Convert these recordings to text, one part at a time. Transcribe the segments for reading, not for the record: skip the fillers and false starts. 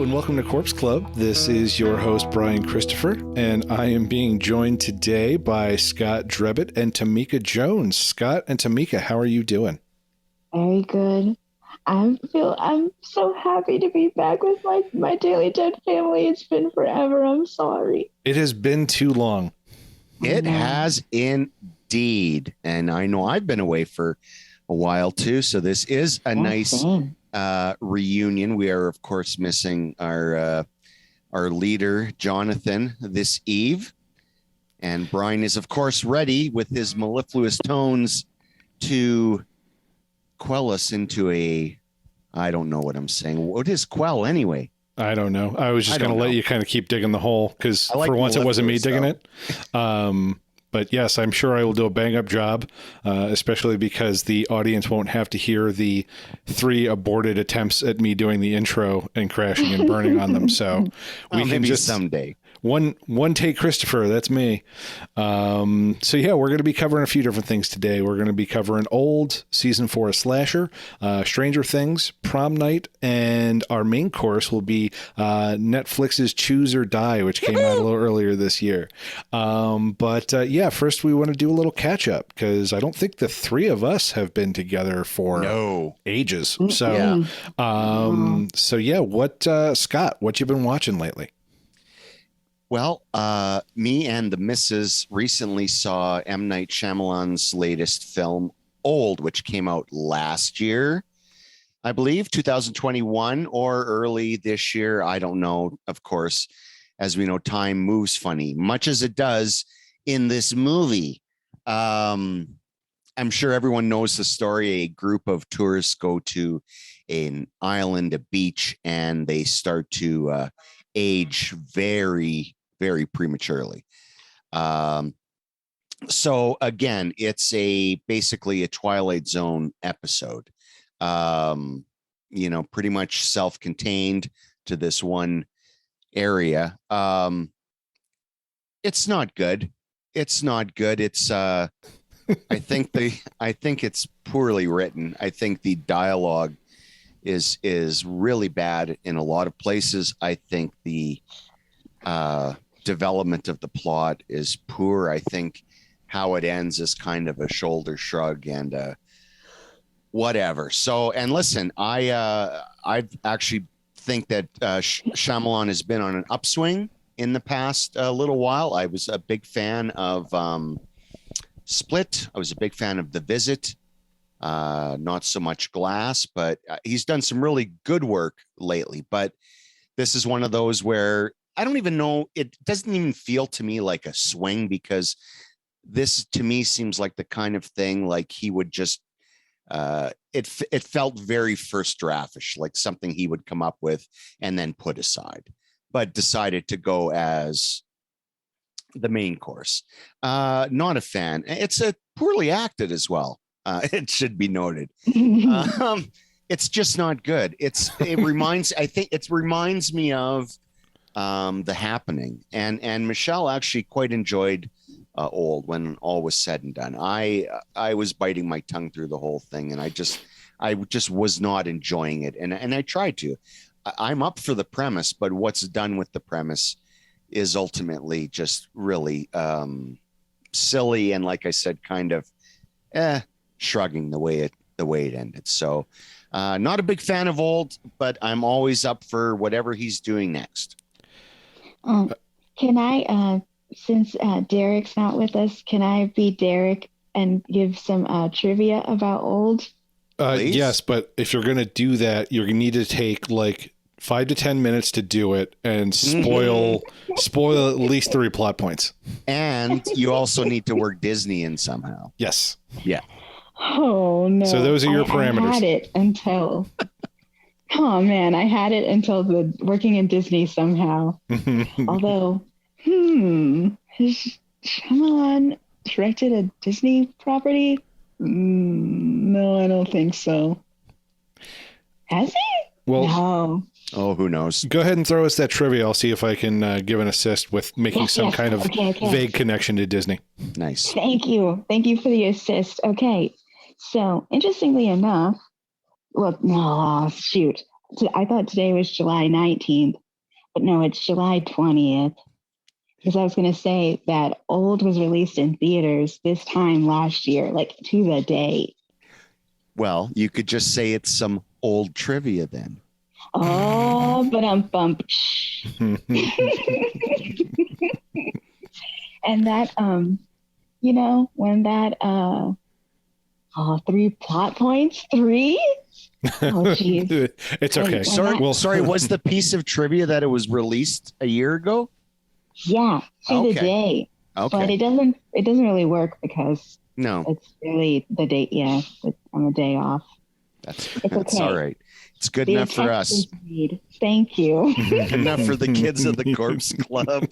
and welcome to Corpse Club. This is your host, Bryan Christopher, and I am being joined today by Scott Drebit and Tamika Jones. Scott and Tamika, how are you doing? Very good. I'm so happy to be back with my Daily Dead family. It's been forever. I'm sorry. It has been too long. It has indeed. And I know I've been away for a while too. So this is a nice reunion. We are, of course, missing our leader, Jonathan, this eve. And Bryan is, of course, ready with his mellifluous tones to quell us into I don't know what I'm saying. What is quell anyway? I don't know. I was just going to let you kind of keep digging the hole because for once it wasn't me digging it. But yes, I'm sure I will do a bang up job, especially because the audience won't have to hear the 3 aborted attempts at me doing the intro and crashing and burning on them. So we can just someday. One take Christopher, that's me. So yeah, we're going to be covering a few different things today. We're going to be covering old season 4 slasher, Stranger Things, Prom Night, and our main course will be Netflix's Choose or Die, which came out a little earlier this year. Yeah, first we want to do a little catch up because I don't think the 3 of us have been together for ages. So, Scott, what you been watching lately? Well, me and the missus recently saw M. Night Shyamalan's latest film, Old, which came out last year, I believe, 2021 or early this year. I don't know. Of course, as we know, time moves funny, much as it does in this movie. I'm sure everyone knows the story. A group of tourists go to an island, a beach, and they start to age very, very prematurely. So again, it's basically a Twilight Zone episode. Pretty much self-contained to this one area. It's not good. It's I think it's poorly written. I think the dialogue is really bad in a lot of places. I think the development of the plot is poor. I think how it ends is kind of a shoulder shrug and whatever. So, and listen, I actually think that Shyamalan has been on an upswing in the past little while. I was a big fan of Split. I was a big fan of The Visit. Not so much Glass, but he's done some really good work lately. But this is one of those where I don't even know. It doesn't even feel to me like a swing, because this to me seems like the kind of thing like he would just it felt very first draftish, like something he would come up with and then put aside, but decided to go as the main course. Not a fan. It's a poorly acted as well. It should be noted. It's just not good. It reminds me of The Happening, and Michelle actually quite enjoyed Old when all was said and done. I was biting my tongue through the whole thing, and I just was not enjoying it. And I tried to. I'm up for the premise, but what's done with the premise is ultimately just really silly, and like I said, kind of shrugging the way it ended. So not a big fan of Old, but I'm always up for whatever he's doing next. Can I, since Derek's not with us, can I be Derek and give some trivia about Old? Yes, but if you're going to do that, you're going to need to take like 5 to 10 minutes to do it and spoil at least 3 plot points. And you also need to work Disney in somehow. Yes. Yeah. Oh no. So those are your parameters. I had it until oh man, I had it until the working in Disney somehow. Although, has Shyamalan directed a Disney property? No, I don't think so. Has he? Well, no. Oh, who knows? Go ahead and throw us that trivia. I'll see if I can give an assist with making some kind of vague connection to Disney. Nice. Thank you. Thank you for the assist. Okay. So, interestingly enough, well, no, shoot. I thought today was July 19th, but no, it's July 20th. Because I was going to say that Old was released in theaters this time last year, like to the day. Well, you could just say it's some old trivia then. Oh, but I'm bump. And that, when that, 3 plot points, 3. Oh, geez. It's okay. Sorry. Was the piece of trivia that it was released a year ago? Yeah, to the day. Okay. But it doesn't really work because no, it's really the date. Yeah, it's on the day off. That's okay. All right. It's good enough for us. Thank you. Good enough for the kids of the Corpse Club.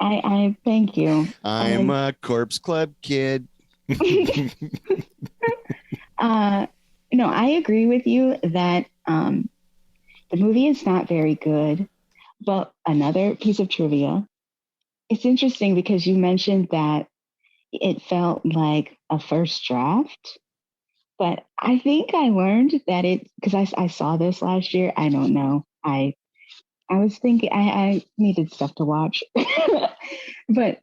I thank you. I'm a Corpse Club kid. I agree with you that the movie is not very good. But another piece of trivia, it's interesting because you mentioned that it felt like a first draft. But I think I learned that because I saw this last year. I don't know. I was thinking I needed stuff to watch. But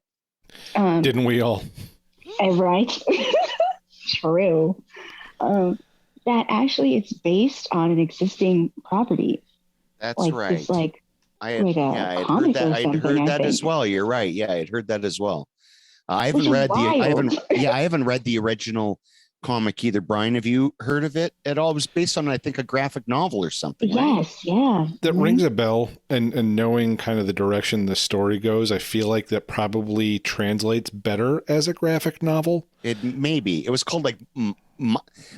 didn't we all? Right. True. That actually it's based on an existing property. That's right. It's like I had heard that. I'd heard that as well. You're right. Yeah, I'd heard that as well. I haven't read the original comic either. Brian, have you heard of it at all? It was based on, I think, a graphic novel or something. Yes, right? Yeah. That rings a bell. And knowing kind of the direction the story goes, I feel like that probably translates better as a graphic novel. It was called like,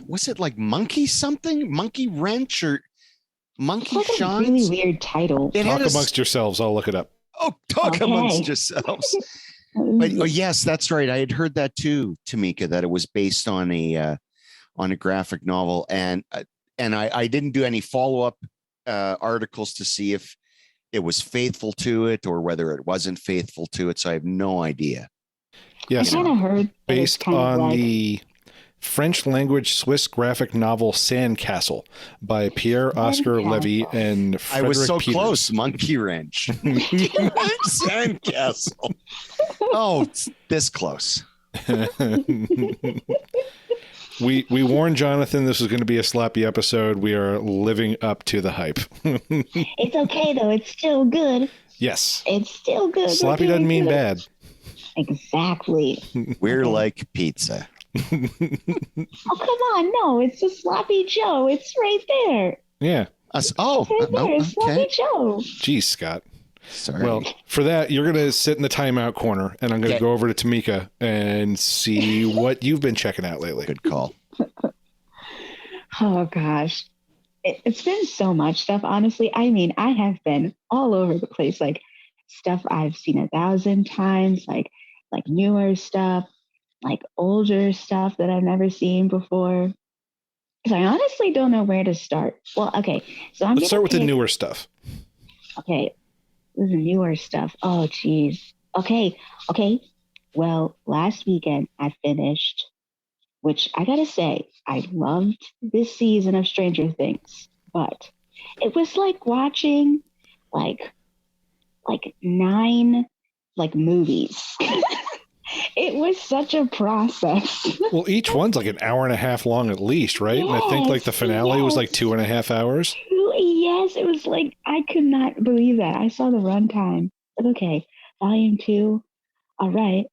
was it like Monkey something? Monkey Wrench or Monkey Shines? A really weird title. Talk amongst yourselves. I'll look it up. Oh, talk amongst yourselves. But yes, that's right. I had heard that too, Tamika, that it was based on a graphic novel, and I didn't do any follow-up articles to see if it was faithful to it or whether it wasn't faithful to it. So I have no idea. Yes, I kind of heard based on the French language Swiss graphic novel Sandcastle by Pierre Oscar Levy and Frederick I was so Peters. close. Monkey Wrench. Sandcastle. Oh, it's this close. We warned Jonathan this was going to be a sloppy episode. We are living up to the hype. It's okay though. It's still good. Yes. It's still good. Sloppy doesn't mean bad. Exactly. We're like pizza. Oh, come on. No, it's a Sloppy Joe. It's right there. Yeah. It's right there. Okay. Sloppy Joe. Geez, Scott. Sorry. Well, for that, you're going to sit in the timeout corner, and I'm going to go over to Tamika and see what you've been checking out lately. Good call. Oh, gosh. It's been so much stuff, honestly. I mean, I have been all over the place, like stuff I've seen 1,000 times, like newer stuff, like older stuff that I've never seen before. So I honestly don't know where to start. Well, okay. So let's start with the newer stuff. Okay. The newer stuff. Oh, geez. Okay. Well, last weekend I finished, which I gotta say, I loved this season of Stranger Things, but it was like watching like 9 movies. It was such a process. Well, each one's like an hour and a half long at least, right? Yes, and I think like the finale was like 2.5 hours. Yes, it was like, I could not believe that. I saw the runtime. Okay, volume 2. All right.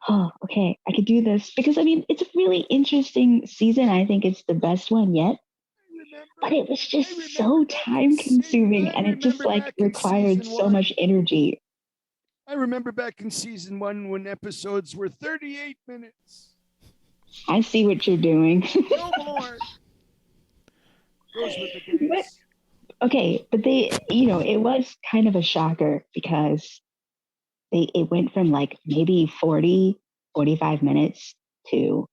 Oh, okay. I could do this because I mean, it's a really interesting season. I think it's the best one yet. But it was just so time consuming and it just like required so much energy. I remember back in season 1 when episodes were 38 minutes. I see what you're doing. No more. Those were the days. But they, it was kind of a shocker because it went from like maybe 45 minutes to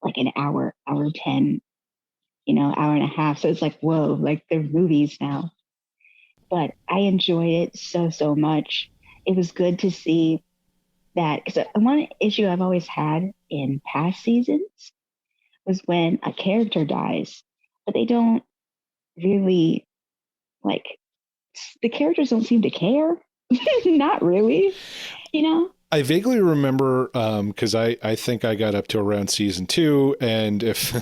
like an hour 10, hour and a half. So it's like, whoa, like they're movies now. But I enjoyed it so much. It was good to see that, because one issue I've always had in past seasons was when a character dies, but they don't really like the characters don't seem to care. Not really, you know? I vaguely remember because I think I got up to around season 2, and if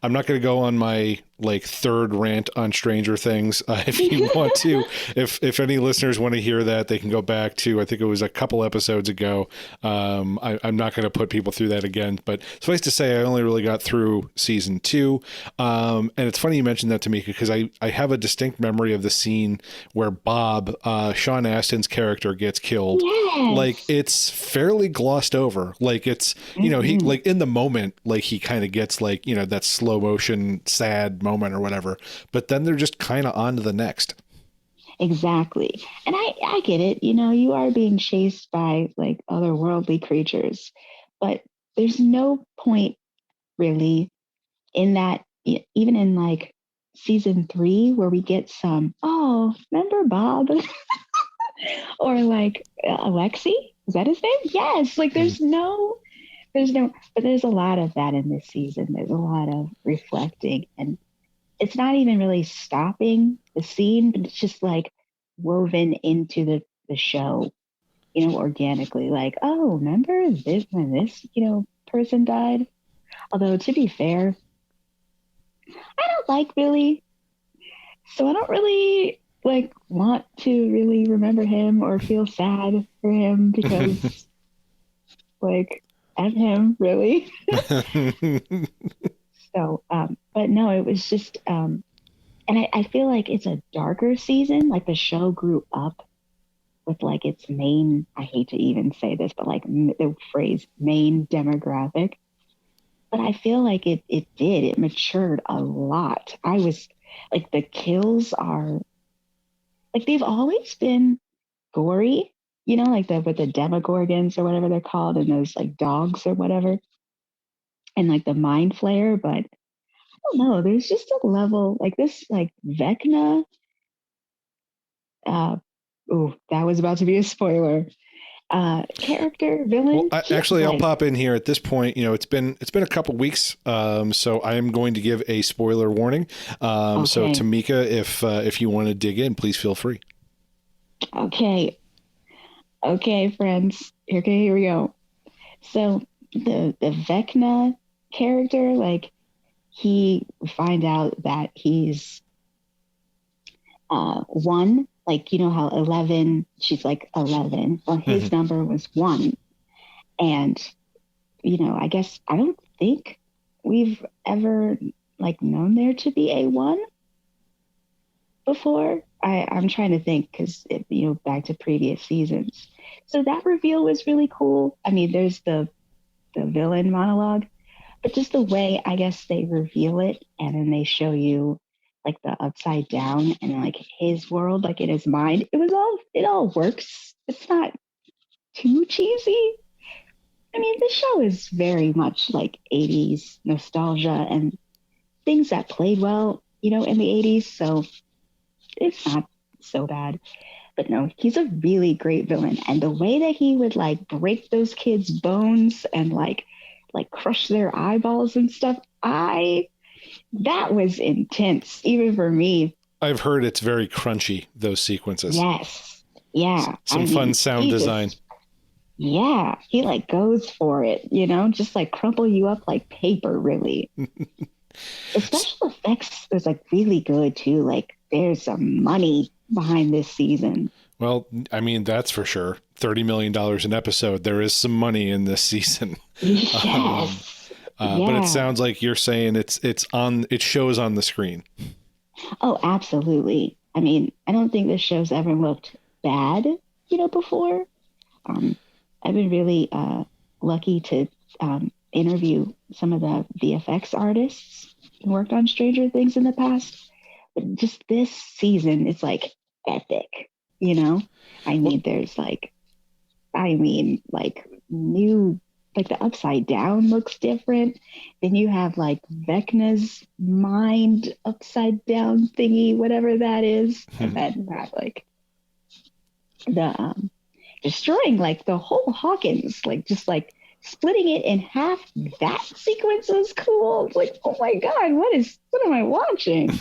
I'm not going to go on my like third rant on Stranger Things, if you want to, if any listeners want to hear that, they can go back to, I think it was a couple episodes ago. I'm not going to put people through that again, but suffice to say, I only really got through season 2. And it's funny you mentioned that, Tamika, because I have a distinct memory of the scene where Bob, Sean Astin's character, gets killed. Yes. Like, it's fairly glossed over. Like, it's, you know, he, like, in the moment, like, he kind of gets, like, you know, that slow motion sad moment or whatever, but then they're just kind of on to the next. Exactly. And I get it. You know, you are being chased by like otherworldly creatures, but there's no point really in that, even in like season 3, where we get some, oh, remember Bob? Or like Alexi? Is that his name? Yes. Like but there's a lot of that in this season. There's a lot of reflecting, and it's not even really stopping the scene, but it's just like woven into the show, you know, organically. Like, oh, remember this when this, you know, person died? Although to be fair, I don't like Billy. So I don't really like want to really remember him or feel sad for him because like F him, really. So, but no, it was just, and I feel like it's a darker season. Like the show grew up with like its main, I hate to even say this, but like the phrase main demographic. But I feel like it matured a lot. I was like, the kills are like, they've always been gory, you know, like with the demogorgons or whatever they're called, and those like dogs or whatever, and like the mind flayer. But I don't know, there's just a level like this, like Vecna. Oh, that was about to be a spoiler. Character villain. Well, I'll pop in here at this point. You know, it's been a couple weeks, so I am going to give a spoiler warning. Okay. So Tamika, if you want to dig in, please feel free. Okay, friends. Okay, here we go. So the Vecna character, like we find out that he's one. Like, you know how 11, she's like 11. Well, his number was 1. And, you know, I guess I don't think we've ever like known there to be a 1 before. I'm trying to think because, you know, back to previous seasons. So that reveal was really cool. I mean, there's the villain monologue, but just the way I guess they reveal it and then they show you like the upside down and like his world, like in his mind, it all works. It's not too cheesy. I mean, the show is very much like 80s nostalgia and things that played well, you know, in the 80s. So it's not so bad. But no, he's a really great villain. And the way that he would like break those kids' bones and like crush their eyeballs and stuff, that was intense, even for me. I've heard it's very crunchy, those sequences. Yes. Yeah. Some fun sound design. Yeah. He like goes for it, you know, just like crumple you up like paper, really. The special effects was like really good too. Like there's some money behind this season. Well, I mean, that's for sure. $30 million an episode. There is some money in this season. Yes. But it sounds like you're saying it shows on the screen. Oh, absolutely. I mean, I don't think this show's ever looked bad, you know, before. I've been really lucky to interview some of the VFX artists who worked on Stranger Things in the past. But just this season, it's like epic, you know? I mean, there's like new, like the upside down looks different. Then you have like Vecna's mind upside down thingy, whatever that is. And then you have like the destroying like the whole Hawkins, like just like splitting it in half, that sequence was cool. It's like, oh my God, what am I watching?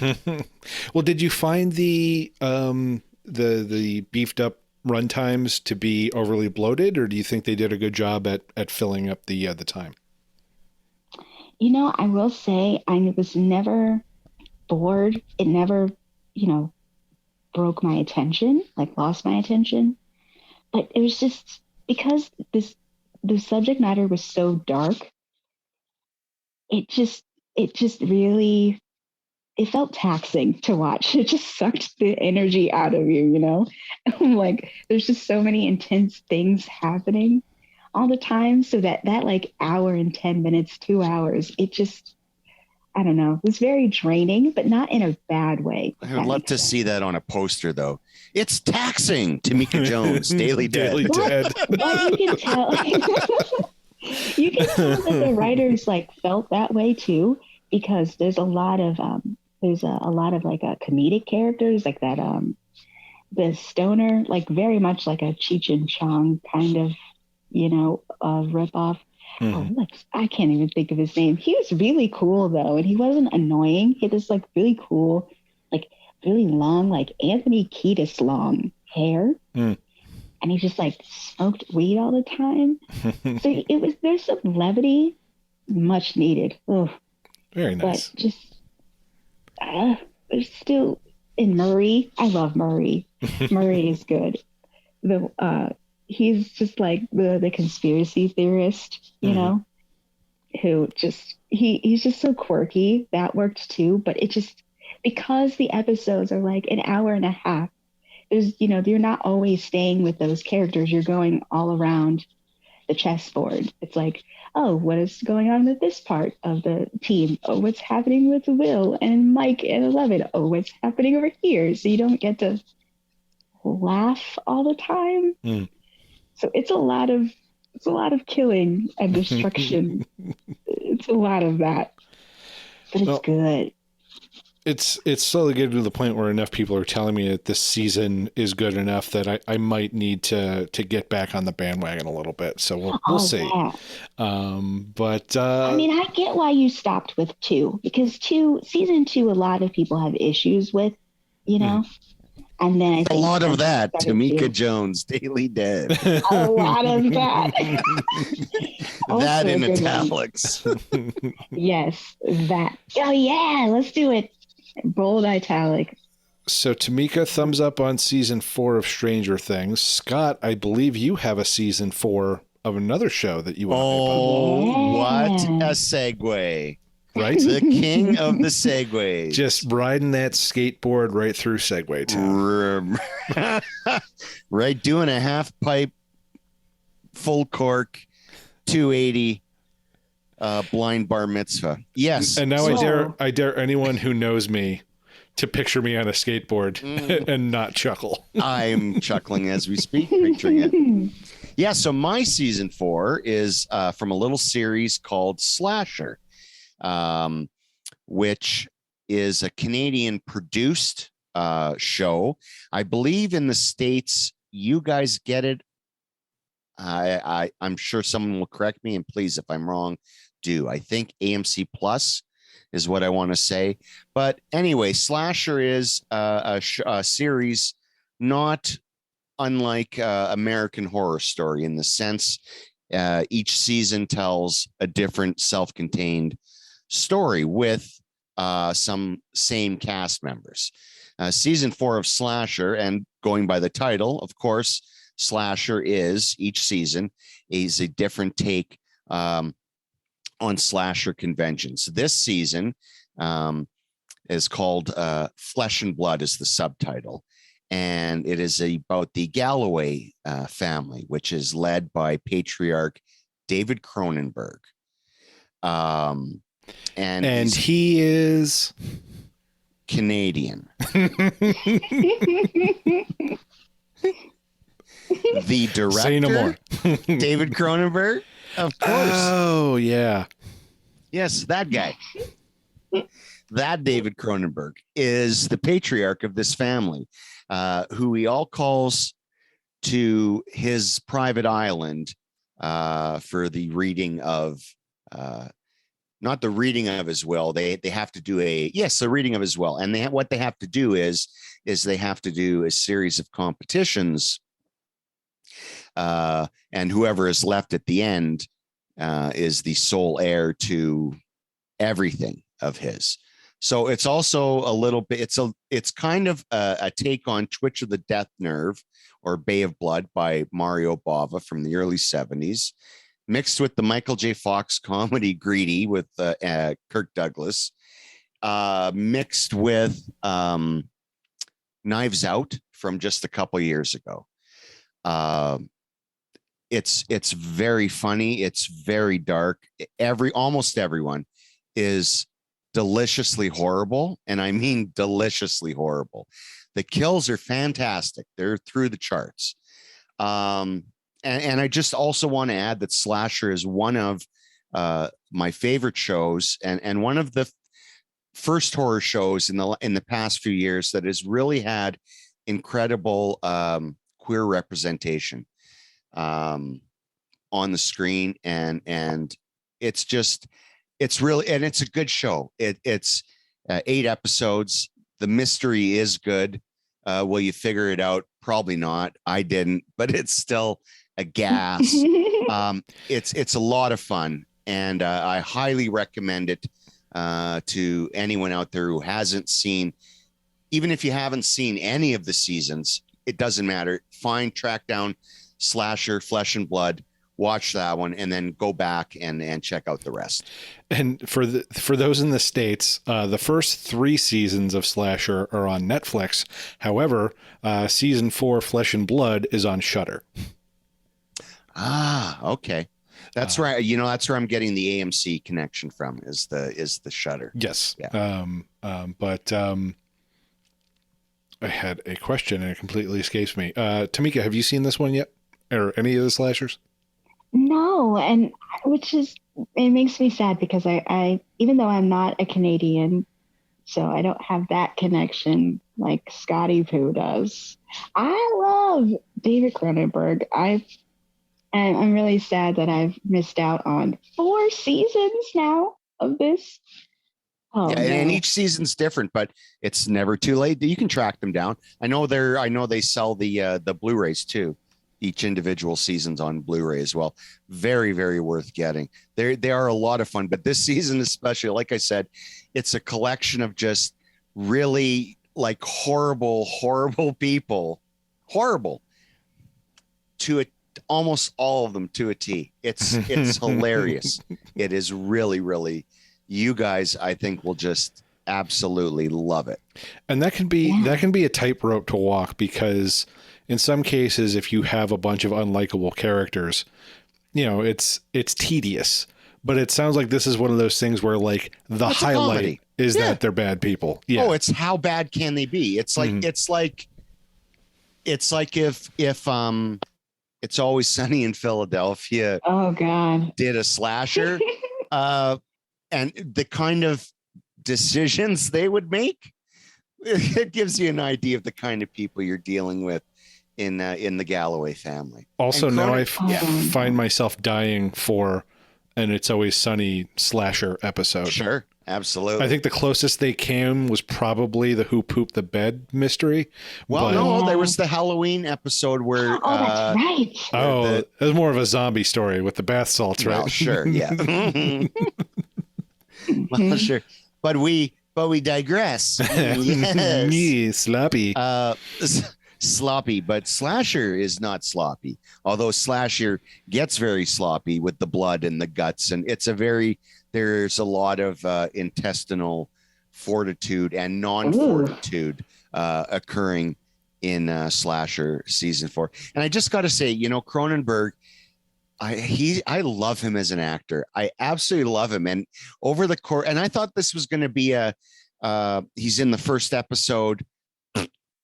Well, did you find the beefed up run times to be overly bloated, or do you think they did a good job at filling up the time? I will say I was never bored. It never, broke my attention, like lost my attention. But it was just because the subject matter was so dark, it just really it felt taxing to watch. It just sucked the energy out of you. I'm like, there's just so many intense things happening all the time. So that like hour and 10 minutes, 2 hours, I don't know, it was very draining, but not in a bad way. I would love to see that on a poster, though. It's taxing. Tamika Jones, Daily Dead. Daily Dead. But you can tell, you can tell that the writers like felt that way too, because there's a lot of like comedic characters like that. The stoner, like very much like a Cheech and Chong kind of, ripoff. Mm-hmm. I can't even think of his name. He was really cool though, and he wasn't annoying. He had this like really cool, like really long, like Anthony Kiedis long hair, and he just like smoked weed all the time. So there's some levity, much needed. Ugh. Very nice. But just there's still in Murray. I love Murray. Murray is good. He's just like the conspiracy theorist, who just he's just so quirky. That worked too, but it just because the episodes are like an hour and a half. There's you're not always staying with those characters. You're going all around the chessboard. It's like, oh, what is going on with this part of the team? Oh, what's happening with Will and Mike and Eleven? Oh, what's happening over here? So you don't get to laugh all the time. So it's a lot of killing and destruction. It's a lot of that, but it's good. It's slowly getting to the point where enough people are telling me that this season is good enough that I might need to get back on the bandwagon a little bit. So we'll see. Yeah. But I mean, I get why you stopped with 2, because season 2, a lot of people have issues with, And then I think a lot of that. Tamika to. Jones, Daily Dead. A lot of that. That in italics. Yes, that. Oh yeah, let's do it. Bold italic. So Tamika, thumbs up on season 4 of Stranger Things. Scott, I believe you have a season 4 of another show that you want to what a segue. Right? The king of the segues. Just riding that skateboard right through Segway Town. Right, doing a half pipe, full cork, 280 blind bar mitzvah. Yes. And now I dare anyone who knows me to picture me on a skateboard and not chuckle. I'm chuckling as we speak, picturing it. Yeah, so my season 4 is from a little series called Slasher. Which is a Canadian produced show. I believe in the States, you guys get it. I'm sure someone will correct me, and please, if I'm wrong, do. I think AMC Plus is what I want to say. But anyway, Slasher is a series not unlike American Horror Story in the sense each season tells a different self-contained story with some same cast members. Season 4 of Slasher, and going by the title, of course, Slasher is each season is a different take on slasher conventions. This season is called Flesh and Blood is the subtitle, and it is about the Galloway family, which is led by patriarch David Cronenberg. And he is Canadian. The director, say no more. David Cronenberg, of course. Oh, yeah. Yes, that guy. That David Cronenberg is the patriarch of this family, who he all calls to his private island for the reading of, not the reading of his will. They have to do the reading of his will. And what they have to do is they have to do a series of competitions. And whoever is left at the end is the sole heir to everything of his. So it's also a little bit, it's kind of a take on Twitch of the Death Nerve or Bay of Blood by Mario Bava from the early 70s, mixed with the Michael J. Fox comedy Greedy with Kirk Douglas, mixed with Knives Out from just a couple years ago. It's very funny. It's very dark. Almost everyone is deliciously horrible, and I mean deliciously horrible. The kills are fantastic. They're through the charts. And I just also want to add that Slasher is one of my favorite shows, and one of the first horror shows in the past few years that has really had incredible queer representation on the screen, and it's really, and it's a good show. It's 8 episodes. The mystery is good. Will you figure it out? Probably not. I didn't, but it's still a gas. It's a lot of fun, and I highly recommend it to anyone out there who hasn't seen. Even if you haven't seen any of the seasons, it doesn't matter. Track down Slasher, Flesh and Blood, watch that one, and then go back and check out the rest. And for those in the States, the first 3 seasons of Slasher are on Netflix. However, season 4, Flesh and Blood, is on Shudder. Ah, okay. That's right. That's where I'm getting the AMC connection from, is the Shudder. Yes. Yeah. I had a question and it completely escapes me. Tamika, have you seen this one yet? Or any of the slashers? No, and it makes me sad because I even though I'm not a Canadian, so I don't have that connection like Scotty Poo does. I love David Cronenberg. I'm really sad that I've missed out on 4 seasons now of this. Oh, yeah, and each season's different, but it's never too late. You can track them down. I know they sell the Blu-rays too. Each individual season's on Blu-ray as well. Very, very worth getting. They are a lot of fun, but this season especially, like I said, it's a collection of just really like horrible people, horrible to almost all of them to a T. It's hilarious. It is really, really. You guys, I think, will just absolutely love it. And that can be a tightrope to walk, because in some cases, if you have a bunch of unlikable characters, it's tedious. But it sounds like this is one of those things where like the highlight is that they're bad people. Yeah. Oh, it's how bad can they be? It's like it's like if It's Always Sunny in Philadelphia. Oh God. Did a slasher, and the kind of decisions they would make, it gives you an idea of the kind of people you're dealing with in the Galloway family. Also, now I find myself dying for an It's Always Sunny slasher episode. Sure, absolutely. I think the closest they came was probably the Who Pooped the Bed mystery. Well, no, there was the Halloween episode where. Oh, that's right. It was more of a zombie story with the bath salts, right? Well, sure, yeah. Well, sure, but we digress. Yes. Me, sloppy. Sloppy, but Slasher is not sloppy. Although Slasher gets very sloppy with the blood and the guts, and there's a lot of intestinal fortitude and non-fortitude occurring in Slasher season 4. And I just got to say, Cronenberg, I love him as an actor. I absolutely love him. And over the course, and I thought this was going to be he's in the first episode.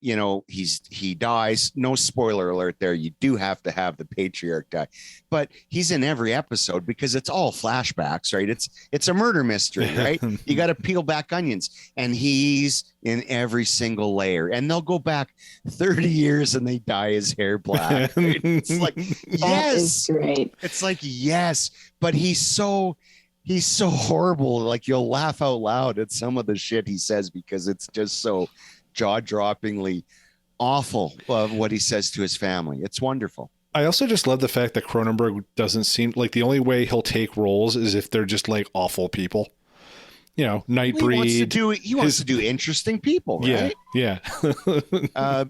he dies. No spoiler alert there. You do have to have the patriarch die, but he's in every episode because it's all flashbacks, right? It's a murder mystery, right? You got to peel back onions, and he's in every single layer. And they'll go back 30 years and they dye his hair black. Right? It's like, That is great. It's like, yes, but he's so horrible. Like, you'll laugh out loud at some of the shit he says because it's just so jaw-droppingly awful of what he says to his family. It's wonderful. I also just love the fact that Cronenberg doesn't seem like the only way he'll take roles is if they're just like awful people. Nightbreed. He wants to do interesting people, right? Yeah.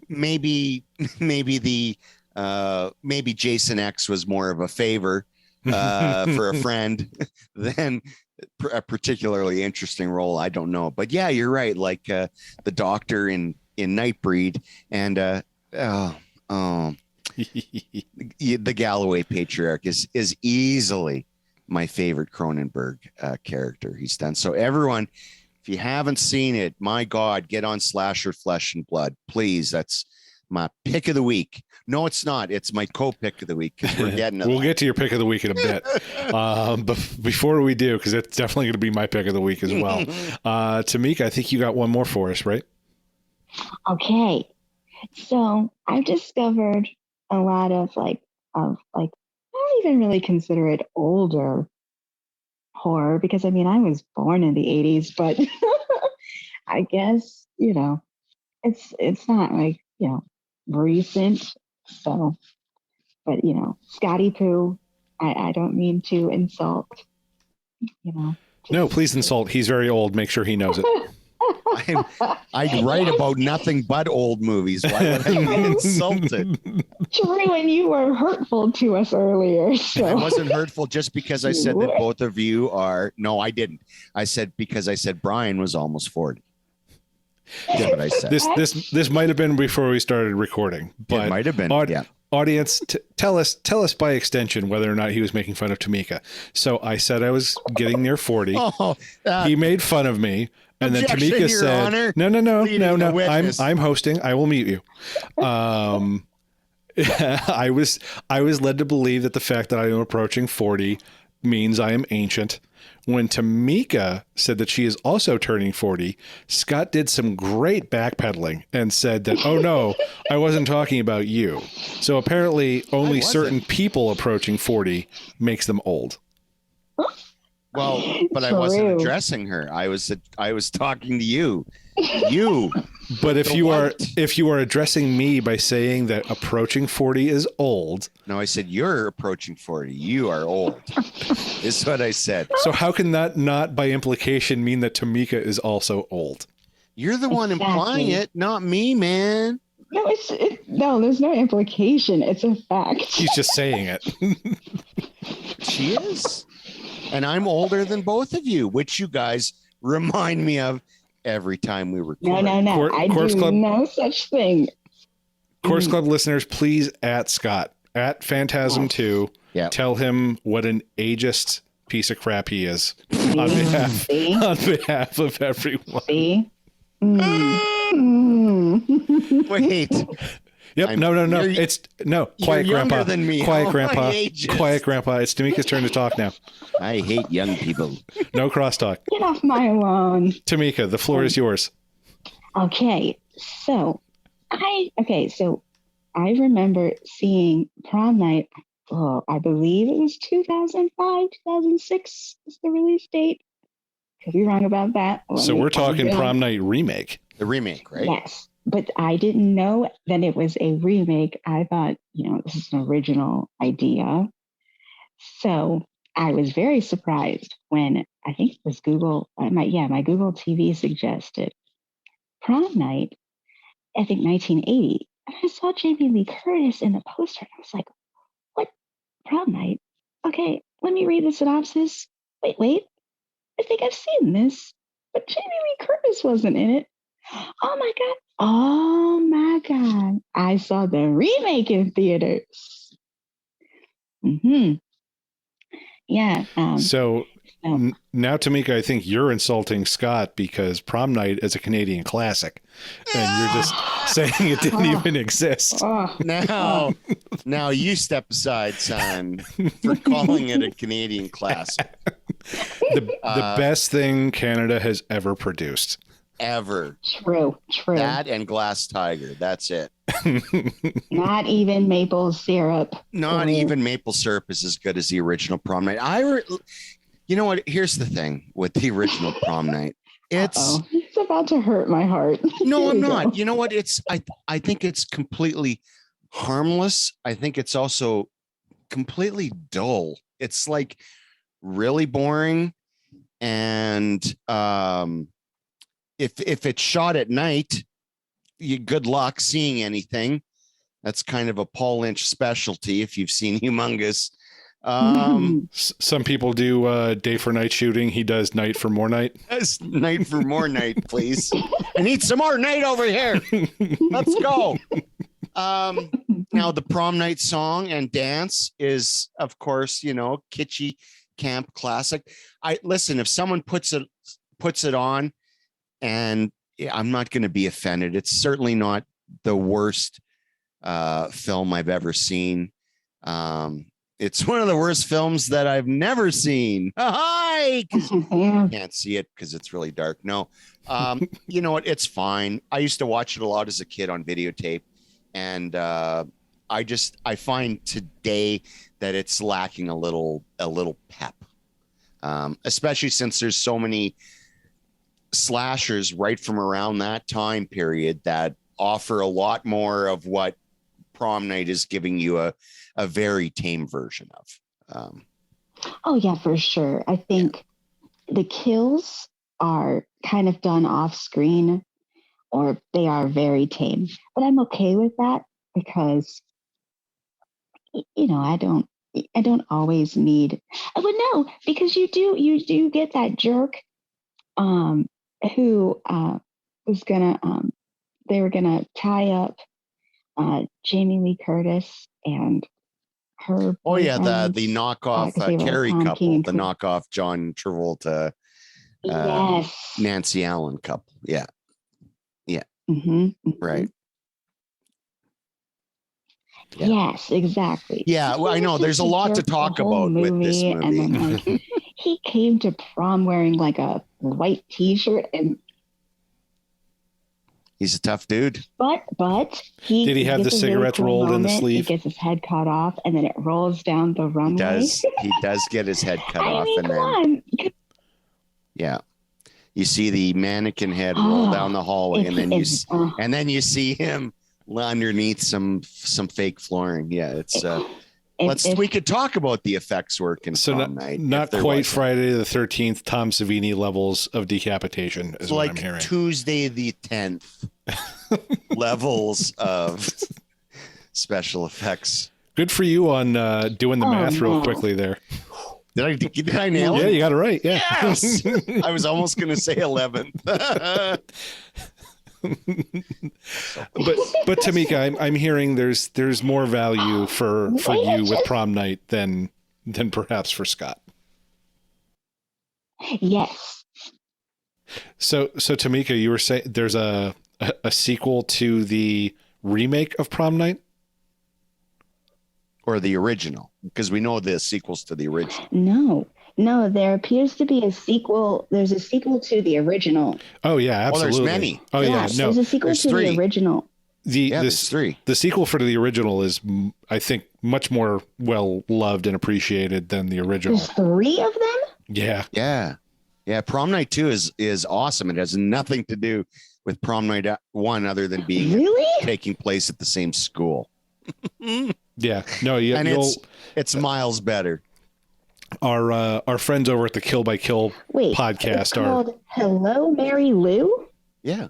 Maybe Jason X was more of a favor for a friend than a particularly interesting role. I don't know, but yeah, you're right. Like the doctor in Nightbreed, and the Galloway patriarch is easily my favorite Cronenberg character he's done. So everyone, if you haven't seen it, my God, get on Slasher Flesh and Blood, please. That's my pick of the week. No, it's not. It's my co-pick of the week because we're getting We'll get to your pick of the week in a bit. But before we do, because it's definitely going to be my pick of the week as well. Tamika, I think you got one more for us, right? Okay. So I've discovered a lot of I don't even really consider it older horror because I was born in the 80s, but I guess, it's not like, recent. So, but Scotty Poo, I don't mean to insult, No, please insult. He's very old. Make sure he knows it. I write about nothing but old movies. Why would I be insulted? True, and you were hurtful to us earlier. So. I wasn't hurtful just because I said that both of you are. No, I didn't. I said because I said Bryan was almost 40. That's what I said. This might have been before we started recording, but it might have been. Yeah. Audience, tell us by extension whether or not he was making fun of Tamika. So I said I was getting near 40. He made fun of me. And then Tamika said, Honor, no. I'm hosting. I will mute you. I was led to believe that the fact that I am approaching 40 means I am ancient. When Tamika said that she is also turning 40, Scott did some great backpedaling and said that, oh no, I wasn't talking about you. So apparently only certain people approaching 40 makes them old. Well, but I wasn't addressing her. I was talking to you. But if you are addressing me by saying that approaching 40 is old. No, I said you're approaching 40. You are old. Is what I said. So how can that not by implication mean that Tamika is also old? You're the one implying it, not me, man. No, no, there's no implication. It's a fact. He's just saying it. She is. And I'm older than both of you, which you guys remind me of every time we record. No. I do Club, no such thing. Corpse Club listeners, please at Scott, at Phantasm2, tell him what an ageist piece of crap he is on behalf of everyone. See? Wait. Yep. No. It's quiet, Grandpa. Than me. Quiet, Grandpa. Quiet, Grandpa. It's Tamika's turn to talk now. I hate young people. No crosstalk. Get off my lawn. Tamika, the floor is yours. Okay. So I remember seeing Prom Night. Oh, I believe it was 2005, 2006 is the release date. Could be wrong about that. So we're talking Prom Night remake. The remake, right? Yes. But I didn't know that it was a remake. I thought, this is an original idea. So I was very surprised when I think it was Google, my Google TV suggested Prom Night, I think 1980. And I saw Jamie Lee Curtis in the poster. And I was like, what? Prom Night? Okay, let me read the synopsis. Wait. I think I've seen this. But Jamie Lee Curtis wasn't in it. Oh my God. I saw the remake in theaters. Yeah. So Now, Tamika, I think you're insulting Scott because Prom Night is a Canadian classic, and you're just saying it didn't even exist. Now you step aside, son, for calling it a Canadian classic. The best thing Canada has ever produced. Ever. True. That and Glass Tiger. That's it. Not even maple syrup. Not even maple syrup is as good as the original Prom Night. You know what? Here's the thing with the original Prom Night. It's about to hurt my heart. No, I'm not. You know what? I think it's completely harmless. I think it's also completely dull. It's like really boring. And if it's shot at night, good luck seeing anything. That's kind of a Paul Lynch specialty if you've seen Humongous. Some people do day for night shooting. He does night for more night. Night for more night, please. I need some more night over here. Let's go. Now the Prom Night song and dance is, of course, kitschy camp classic. Listen, if someone puts it on, and I'm not going to be offended. It's certainly not the worst film I've ever seen. It's one of the worst films that I've never seen. Hi! Can't see it because it's really dark. No. You know what? It's fine. I used to watch it a lot as a kid on videotape. And I find today that it's lacking a little pep. Especially since there's so many slashers right from around that time period that offer a lot more of what Prom Night is giving you a very tame version of. Oh yeah, for sure. I think the kills are kind of done off screen, or they are very tame, but I'm okay with that because I don't always need. But no, because you do get that jerk who was gonna they were gonna tie up Jamie Lee Curtis and her. Oh yeah, the knockoff Carrie couple, the knockoff John Travolta, yes, Nancy Allen couple. Yeah. Right. Yeah. Yes, exactly. Yeah, well, I know there's a lot to talk about with this movie. And then, he came to prom wearing like a white T-shirt, and he's a tough dude. But did he have the cigarettes really cool rolled in the moment. sleeve? He gets his head cut off, and then it rolls down the runway. He does get his head cut off, mean, and then yeah, you see the mannequin head roll down the hallway, and then you see him underneath some fake flooring. Yeah, it's we could talk about the effects work in Prom Night. Not quite Friday the 13th Tom Savini levels of decapitation is what I'm hearing. Tuesday the 10th levels of special effects. Good for you on doing the math real quickly there. Did I nail it? Yeah, you got it right. Yeah. Yes. I was almost going to say 11th. But Tamika, I'm hearing there's more value for you with Prom Night than perhaps for Scott. Yes. So Tamika, you were saying there's a sequel to the remake of Prom Night? Or the original? Because we know the sequels to the original. No, there appears to be a sequel. There's a sequel to the original. Oh yeah, absolutely. There's many. Oh yeah, no. There's a sequel to the original. There's three. The sequel for the original is, I think, much more well loved and appreciated than the original. There's 3 of them? Yeah. Prom Night 2 is awesome. It has nothing to do with Prom Night 1 other than being taking place at the same school. Yeah. No, yeah. And it's miles better. Our friends over at the Kill by Kill podcast it's called Hello Mary Lou? Yeah.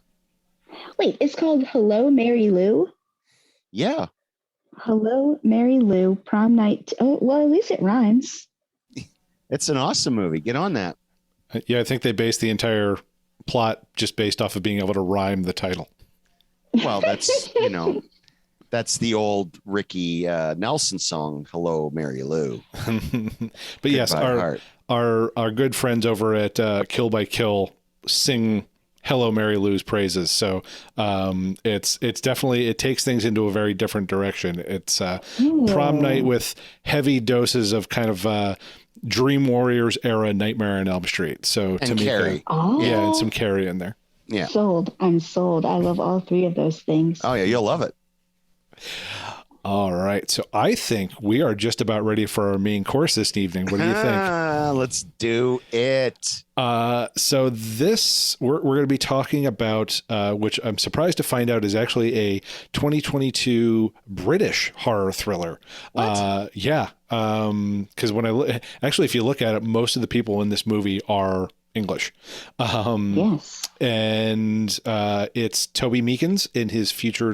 Wait, it's called Hello Mary Lou? Yeah. Hello Mary Lou, Prom Night. Oh, well, at least it rhymes. It's an awesome movie. Get on that. Yeah, I think they based the entire plot just based off of being able to rhyme the title. Well, that's, that's the old Ricky Nelson song, Hello, Mary Lou. But yes, our good friends over at Kill by Kill sing Hello Mary Lou's praises. So it's definitely, it takes things into a very different direction. It's Prom Night with heavy doses of kind of Dream Warriors era Nightmare on Elm Street. So And Tamika, Carrie. yeah, and some Carrie in there. Yeah. Sold. I'm sold. I love all three of those things. Oh yeah, you'll love it. All right. So I think we are just about ready for our main course this evening. What do you think? Let's do it. So this, we're going to be talking about, which I'm surprised to find out is actually a 2022 British horror thriller. What? Yeah. Because actually, if you look at it, most of the people in this movie are English. Yes. And it's Toby Meekins in his feature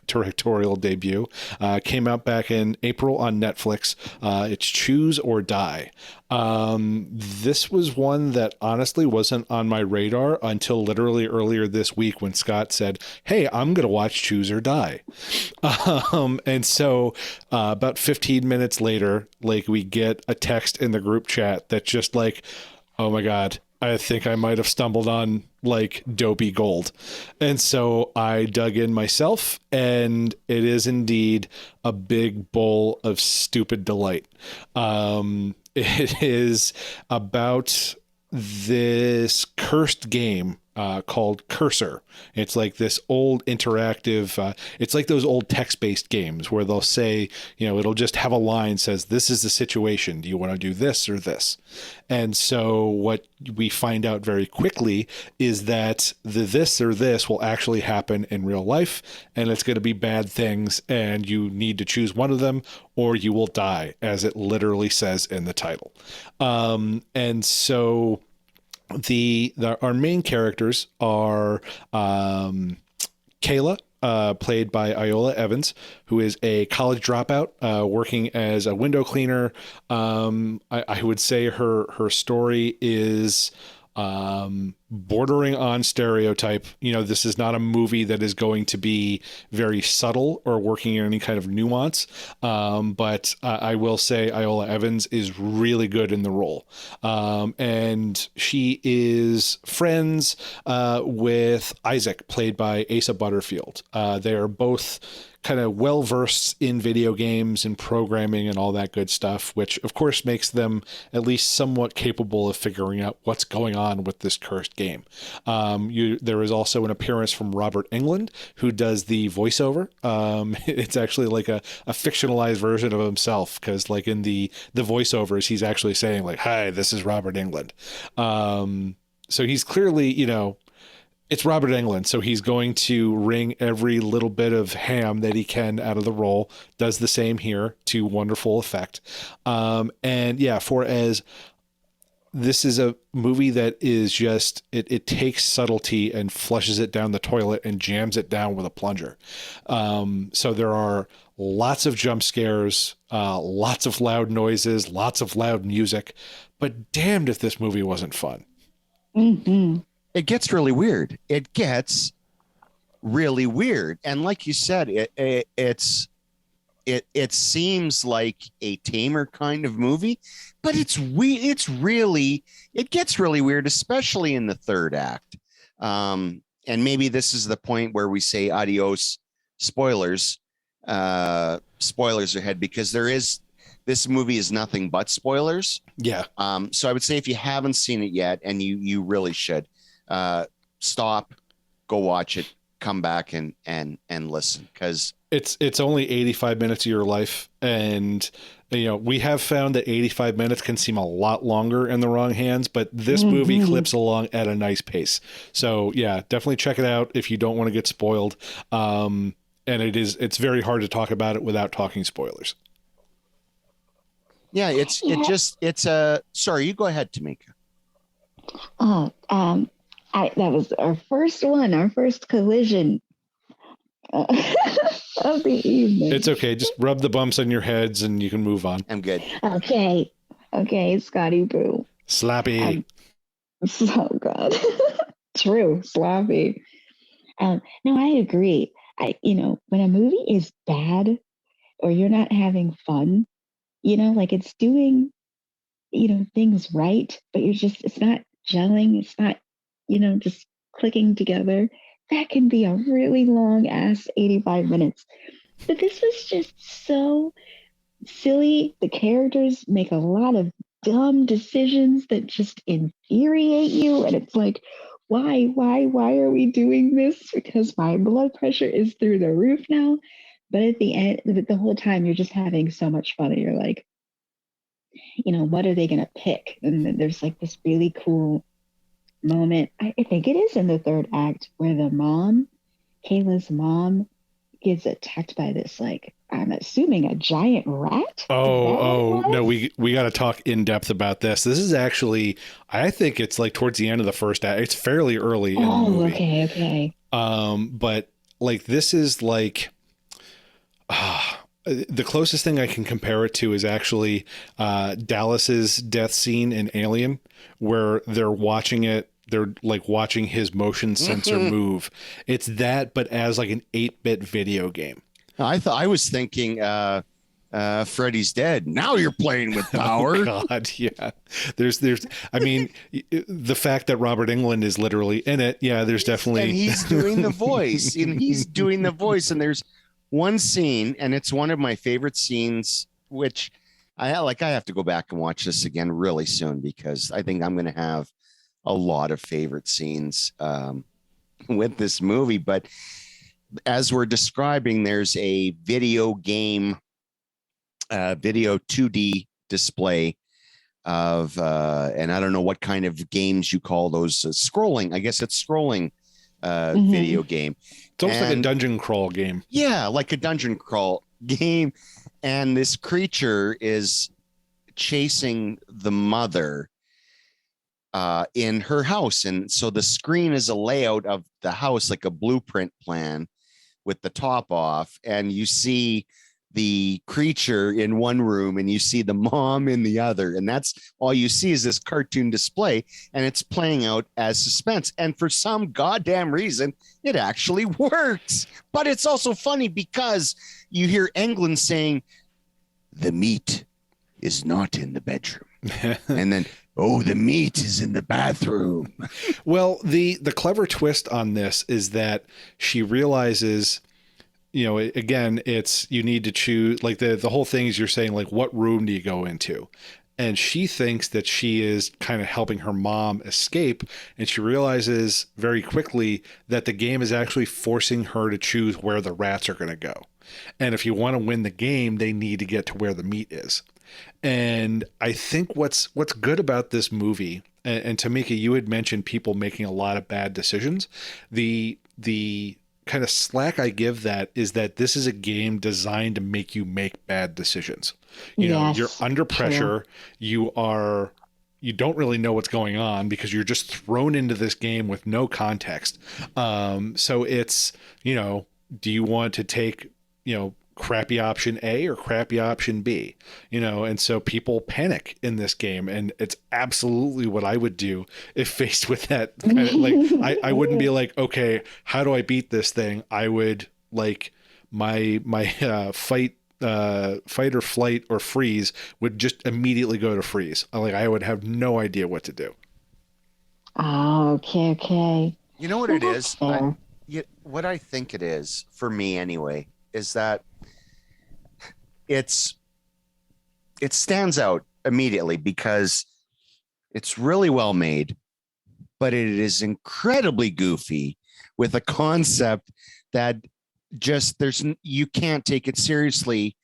directorial debut. Came out back in April on Netflix. It's Choose or Die. This was one that honestly wasn't on my radar until literally earlier this week when Scott said, "Hey, I'm going to watch Choose or Die." And so about 15 minutes later, like, we get a text in the group chat that's just like, "Oh my God, I think I might have stumbled on like dopey gold." And so I dug in myself, and it is indeed a big bowl of stupid delight. It is about this cursed game called Cursor. It's like this old interactive, it's like those old text-based games where they'll say, it'll just have a line says, "This is the situation. Do you want to do this or this?" And so what we find out very quickly is that the this or this will actually happen in real life, and it's going to be bad things, and you need to choose one of them or you will die, as it literally says in the title. And so our main characters are Kayla, played by Iola Evans, who is a college dropout working as a window cleaner. I would say her story is bordering on stereotype. This is not a movie that is going to be very subtle or working in any kind of nuance. But I will say Iola Evans is really good in the role. And she is friends with Isaac, played by Asa Butterfield. They are both kind of well-versed in video games and programming and all that good stuff, which of course makes them at least somewhat capable of figuring out what's going on with this cursed game. There is also an appearance from Robert Englund, who does the voiceover. It's actually like a fictionalized version of himself, because like in the voiceovers, he's actually saying like, "Hi, this is Robert Englund." So he's clearly, it's Robert Englund, so he's going to wring every little bit of ham that he can out of the role. Does the same here to wonderful effect. And yeah, this is a movie that is just, it takes subtlety and flushes it down the toilet and jams it down with a plunger. So there are lots of jump scares, lots of loud noises, lots of loud music, but damned if this movie wasn't fun. Mm-hmm. It gets really weird. And like you said, it seems like a tamer kind of movie, but it gets really weird, especially in the third act. And maybe this is the point where we say adios spoilers ahead, because this movie is nothing but spoilers. Yeah. So I would say if you haven't seen it yet, and you really should, stop, go watch it, come back and listen, because it's only 85 minutes of your life. And, we have found that 85 minutes can seem a lot longer in the wrong hands, but this movie clips along at a nice pace. So yeah, definitely check it out if you don't want to get spoiled. And it's very hard to talk about it without talking spoilers. Yeah, sorry, you go ahead, Tamika. That was our first collision of the evening. It's okay. Just rub the bumps on your heads and you can move on. I'm good. Okay, Scotty Boo. Slappy. So good. True, sloppy. No, I agree. When a movie is bad or you're not having fun, like it's doing things right, but it's not gelling. It's not, just clicking together. That can be a really long ass 85 minutes. But this was just so silly. The characters make a lot of dumb decisions that just infuriate you. And it's like, why are we doing this? Because my blood pressure is through the roof now. But at the end, the whole time, you're just having so much fun. And you're like, what are they going to pick? And then there's like this really cool moment. I think it is in the third act where Kayla's mom, gets attacked by this, like, I'm assuming a giant rat. No, we got to talk in depth about this. This is actually, I think it's like towards the end of the first act. It's fairly early in the movie. Okay. But like, this is like, the closest thing I can compare it to is actually Dallas's death scene in Alien, where they're watching it. They're like watching his motion sensor move. It's that, but as like an 8-bit video game. I was thinking Freddy's Dead. Now you're playing with power. Oh God, yeah. There's I mean, the fact that Robert Englund is literally in it. Yeah, there's definitely. And he's doing the voice. And there's one scene, and it's one of my favorite scenes, which I have to go back and watch this again really soon, because I think I'm going to have a lot of favorite scenes with this movie. But as we're describing, there's a video 2D display of, and I don't know what kind of games you call those, scrolling. I guess it's scrolling video game. It's almost like a dungeon crawl game. Yeah, like a dungeon crawl game. And this creature is chasing the mother in her house. And so the screen is a layout of the house, like a blueprint plan with the top off. And you see the creature in one room and you see the mom in the other. And that's all you see is this cartoon display, and it's playing out as suspense. And for some goddamn reason, it actually works. But it's also funny because you hear Englund saying, the meat is not in the bedroom. And then, oh, the meat is in the bathroom. Well, the clever twist on this is that she realizes, again, it's, you need to choose, like the whole thing is, you're saying, like, what room do you go into? And she thinks that she is kind of helping her mom escape. And she realizes very quickly that the game is actually forcing her to choose where the rats are going to go. And if you want to win the game, they need to get to where the meat is. And I think what's good about this movie, and Tamika, you had mentioned people making a lot of bad decisions. The kind of slack I give that is that this is a game designed to make you make bad decisions. Yes, you're under pressure. True. You don't really know what's going on because you're just thrown into this game with no context. So it's, do you want to take, crappy option A or crappy option B, and so people panic in this game, and it's absolutely what I would do if faced with that kind of, like, I wouldn't be like, okay, how do I beat this thing? I would, like, my fight or flight or freeze would just immediately go to freeze. Like, I would have no idea what to do. Oh, okay. You know what it is? What I think it is, for me anyway, is that it stands out immediately because it's really well made, but it is incredibly goofy with a concept that just you can't take it seriously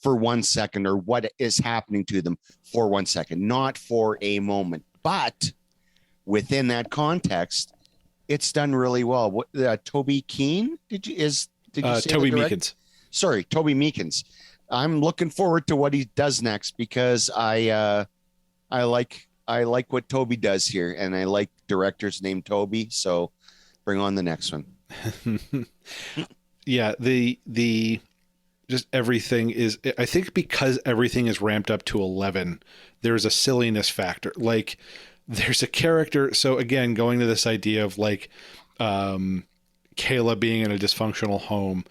for 1 second, or what is happening to them for 1 second, not for a moment. But within that context, it's done really well. What, Toby Keane? Did you say Toby Meekins? Sorry, Toby Meekins. I'm looking forward to what he does next, because I like what Toby does here, and I like directors named Toby. So bring on the next one. Yeah, the just everything is, I think because everything is ramped up to 11, there's a silliness factor. Like, there's a character. So again, going to this idea of, like, Kayla being in a dysfunctional home,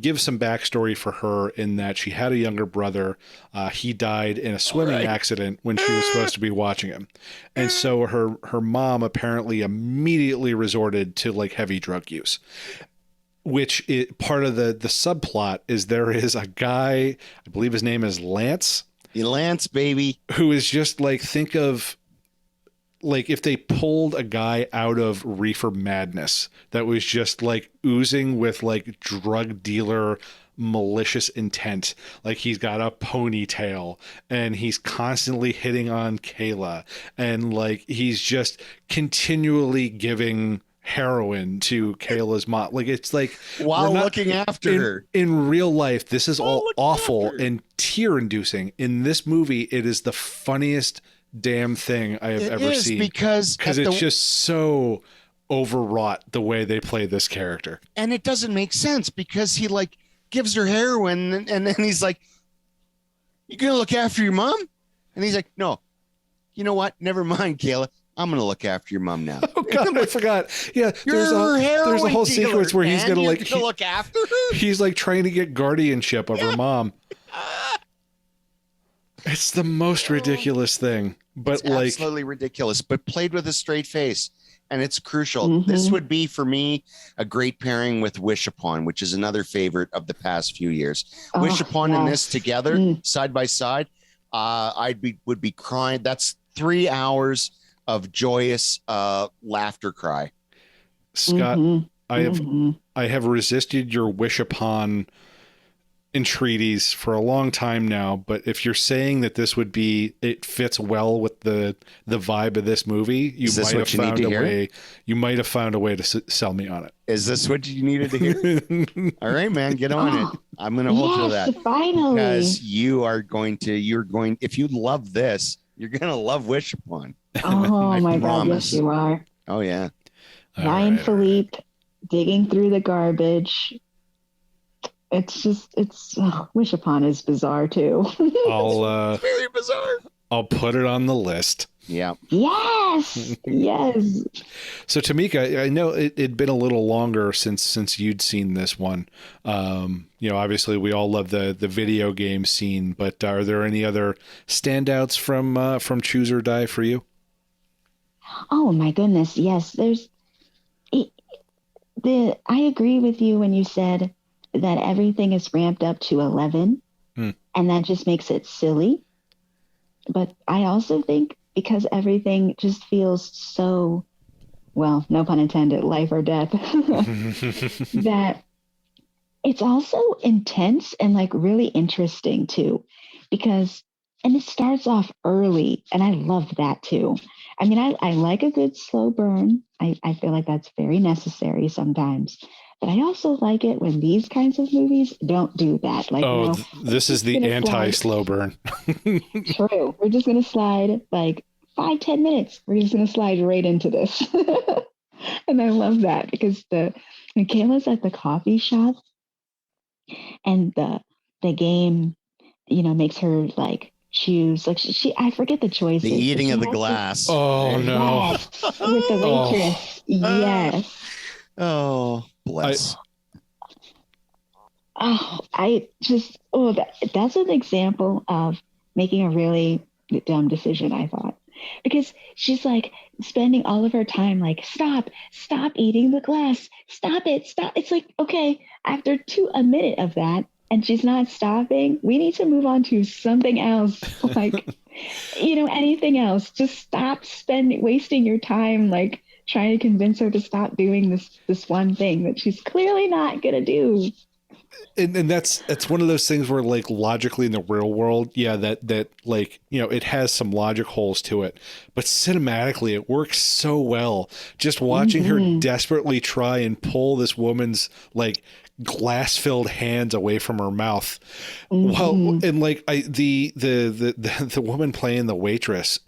give some backstory for her in that she had a younger brother. He died in a swimming accident when she was supposed to be watching him. And so her mom apparently immediately resorted to like heavy drug use, which part of the subplot is there is a guy, I believe his name is Lance. Lance, baby. Who is just like, think of like if they pulled a guy out of Reefer Madness that was just like oozing with like drug dealer malicious intent. Like he's got a ponytail and he's constantly hitting on Kayla and like he's just continually giving heroin to Kayla's mom. Like it's like while looking after her. In real life, this is all awful and tear inducing. In this movie, it is the funniest damn thing I have ever seen because it's just so overwrought the way they play this character. And it doesn't make sense because he like gives her heroin and then he's like, "You gonna look after your mom?" And he's like, "No, you know what? Never mind, Kayla. I'm going to look after your mom now." Oh God, I forgot. Yeah, there's a whole sequence where he's going to like look after her. He's like trying to get guardianship of her mom. It's the most ridiculous thing, but it's like absolutely ridiculous, but played with a straight face, and it's crucial. This would be for me a great pairing with Wish Upon, which is another favorite of the past few years. Wish Upon and this together, side by side, would be crying. That's 3 hours of joyous laughter cry. Scott, I have resisted your Wish Upon entreaties for a long time now, but if you're saying that this would be, it fits well with the vibe of this movie, you might have found a way to sell me on it. Is this what you needed to hear? All right, man, get on it. I'm going to hold you to that. Finally. Because you're going, if you love this, you're going to love Wish Upon. Oh my God, yes you are. Oh yeah. Ryan Philippe digging through the garbage. It's Wish Upon is bizarre too. It's very bizarre. I'll put it on the list. Yeah. Yes. Yes. So Tamika, I know it'd been a little longer since you'd seen this one. Obviously we all love the video game scene, but are there any other standouts from Choose or Die for you? Oh my goodness, yes. I agree with you when you said that everything is ramped up to 11, and that just makes it silly. But I also think because everything just feels so, well, no pun intended, life or death, that it's also intense and like really interesting too, and it starts off early, and I love that too. I mean, I like a good slow burn. I feel like that's very necessary sometimes. But I also like it when these kinds of movies don't do that. Like, this is the anti-slow burn. True. We're just going to slide like 5-10 minutes. We're just going to slide right into this. And I love that because when Kayla's at the coffee shop and the game, makes her like choose, like I forget the choices. The eating of the glass. Oh no. Yes, with the waitress. Yes. Oh, bless. That's an example of making a really dumb decision, I thought. Because she's like spending all of her time like, stop eating the glass. Stop it. Stop. It's like, okay, after a minute of that, and she's not stopping, we need to move on to something else. Like, anything else. Just stop wasting your time, like, trying to convince her to stop doing this one thing that she's clearly not gonna do. And that's one of those things where like logically in the real world, yeah, that like, it has some logic holes to it, but cinematically it works so well. Just watching her desperately try and pull this woman's like glass-filled hands away from her mouth. Well, and like the woman playing the waitress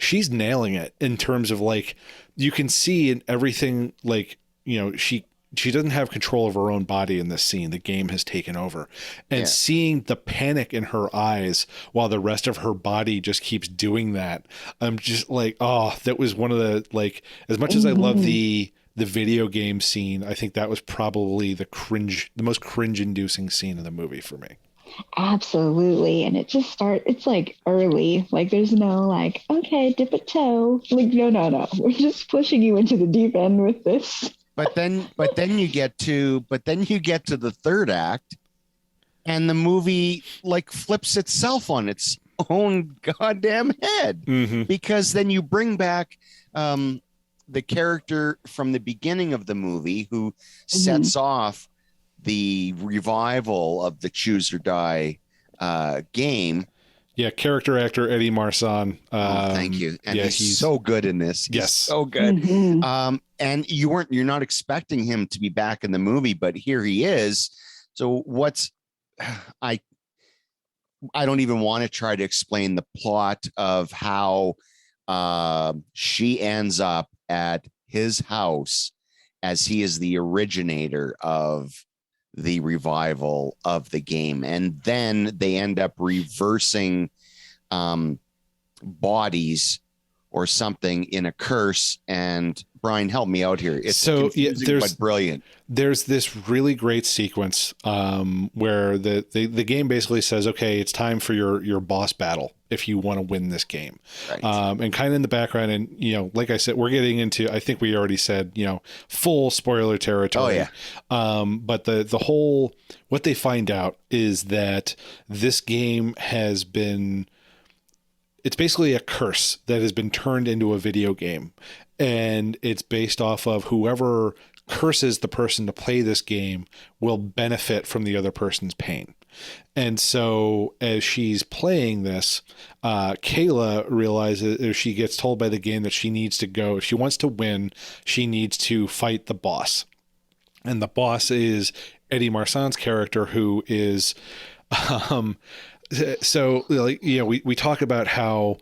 she's nailing it in terms of like, you can see in everything, like, she doesn't have control of her own body in this scene. The game has taken over, and seeing the panic in her eyes while the rest of her body just keeps doing that. I'm just like, oh, that was one of the, like, as much as I love the the video game scene, I think that was probably the most cringe inducing scene in the movie for me. Absolutely. And it's like early. Like there's no like, okay, dip a toe. Like, no. We're just pushing you into the deep end with this. But then you get to the third act, and the movie like flips itself on its own goddamn head, because then you bring back the character from the beginning of the movie who sets off the revival of the Choose or Die game. Yeah, character actor Eddie Marsan. Thank you. And he's so good in this. Yes, so good. And you're not expecting him to be back in the movie, but here he is. So I don't even want to try to explain the plot of how she ends up at his house, as he is the originator of the revival of the game. And then they end up reversing bodies or something in a curse. And Brian, help me out here. It's confusing, but brilliant. There's this really great sequence where the game basically says, okay, it's time for your boss battle if you want to win this game. Right. And kind of in the background, and like I said, we're getting into, I think we already said, full spoiler territory. Oh yeah. But the whole, what they find out is that this game it's basically a curse that has been turned into a video game. And it's based off of whoever curses the person to play this game will benefit from the other person's pain. And so as she's playing this, Kayla realizes, or she gets told by the game that she needs to go. If she wants to win, she needs to fight the boss. And the boss is Eddie Marsan's character, who is, so like, we talk about how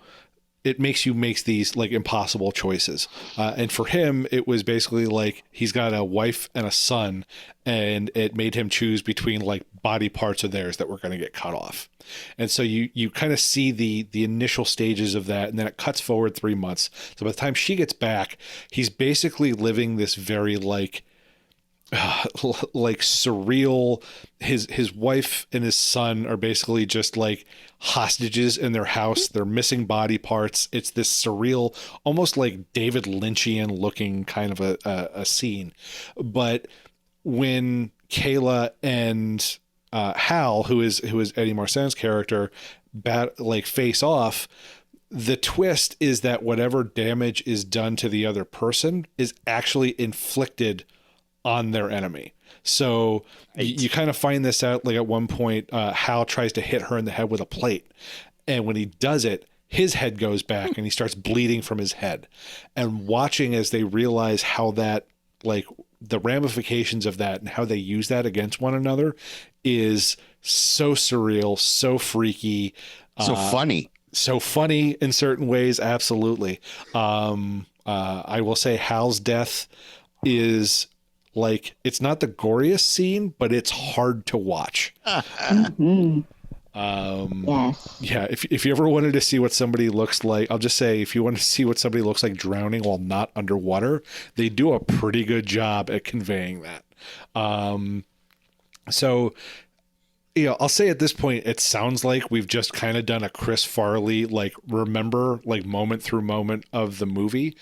it makes you make these like impossible choices. And for him, it was basically like he's got a wife and a son, and it made him choose between like body parts of theirs that were going to get cut off. And so you kind of see the initial stages of that, and then it cuts forward 3 months. So by the time she gets back, he's basically living this very like surreal. His wife and his son are basically just like hostages in their house. They're missing body parts. It's this surreal, almost like David Lynchian looking kind of a scene. But when Kayla and Hal, who is Eddie Marsan's character, face off, the twist is that whatever damage is done to the other person is actually inflicted on their enemy. So you kind of find this out, like at one point, Hal tries to hit her in the head with a plate. And when he does it, his head goes back and he starts bleeding from his head. And watching as they realize how that, like the ramifications of that and how they use that against one another is so surreal, so freaky. So funny in certain ways. Absolutely. I will say Hal's death is, like, it's not the goriest scene, but it's hard to watch. Yes. Yeah. If you ever wanted to see what somebody looks like, I'll just say, if you want to see what somebody looks like drowning while not underwater, they do a pretty good job at conveying that. So, I'll say at this point, it sounds like we've just kind of done a Chris Farley, like, remember, like, moment through moment of the movie.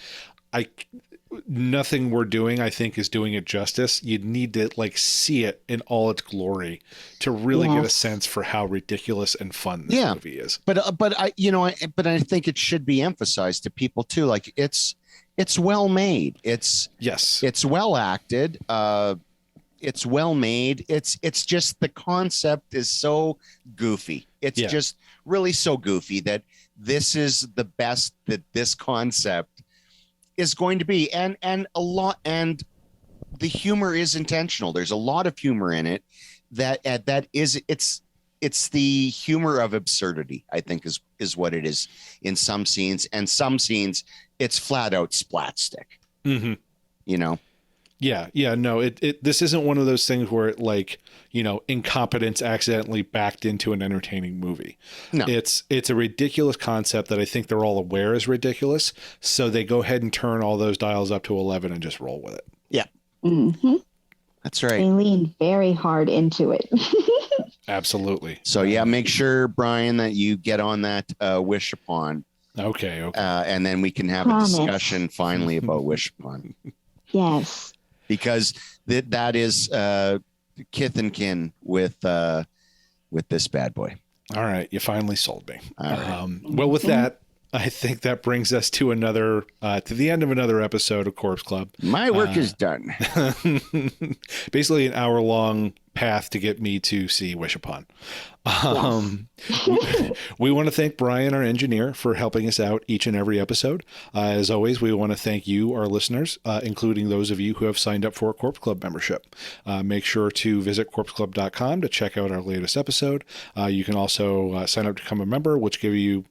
Nothing we're doing, I think, is doing it justice. You'd need to like see it in all its glory to really get a sense for how ridiculous and fun this movie is. But I think it should be emphasized to people too. Like it's well made. It's well acted. It's well made. It's just the concept is so goofy. It's just really so goofy that this is the best that this concept is going to be, and the humor is intentional. There's a lot of humor in it it's the humor of absurdity, I think is what it is in some scenes, and some scenes it's flat out splatstick. No, this isn't one of those things where it, like, incompetence accidentally backed into an entertaining movie. No, it's a ridiculous concept that I think they're all aware is ridiculous. So they go ahead and turn all those dials up to 11 and just roll with it. Mm-hmm. That's They right. lean very hard into it. Absolutely. So yeah, make sure, Brian, that you get on that Wish Upon, Okay. and then we can have Promise. a discussion finally about Wish Upon, Yes. because that is kith and kin with this bad boy. All right. You finally sold me. All right. Well, with that, I think that brings us to to the end of another episode of Corpse Club. My work is done. Basically, an hour-long path to get me to see Wish Upon. We want to thank Brian, our engineer, for helping us out each and every episode. As always, we want to thank you, our listeners, including those of you who have signed up for a Corpse Club membership. Make sure to visit corpseclub.com to check out our latest episode. You can also sign up to become a member, which give you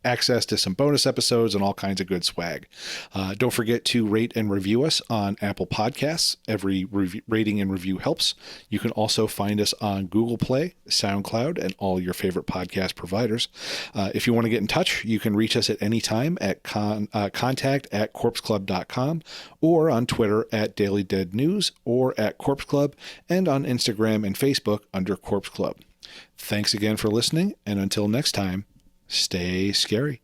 access to some bonus episodes and all kinds of good swag. Don't forget to rate and review us on Apple Podcasts. Every rating and review helps. You can also find us on Google Play, SoundCloud, and all your favorite podcast providers. If you want to get in touch, you can reach us at any time at contact@corpseclub.com, or on Twitter at Daily Dead News, or at Corpse Club, and on Instagram and Facebook under Corpse Club. Thanks again for listening, and until next time, stay scary.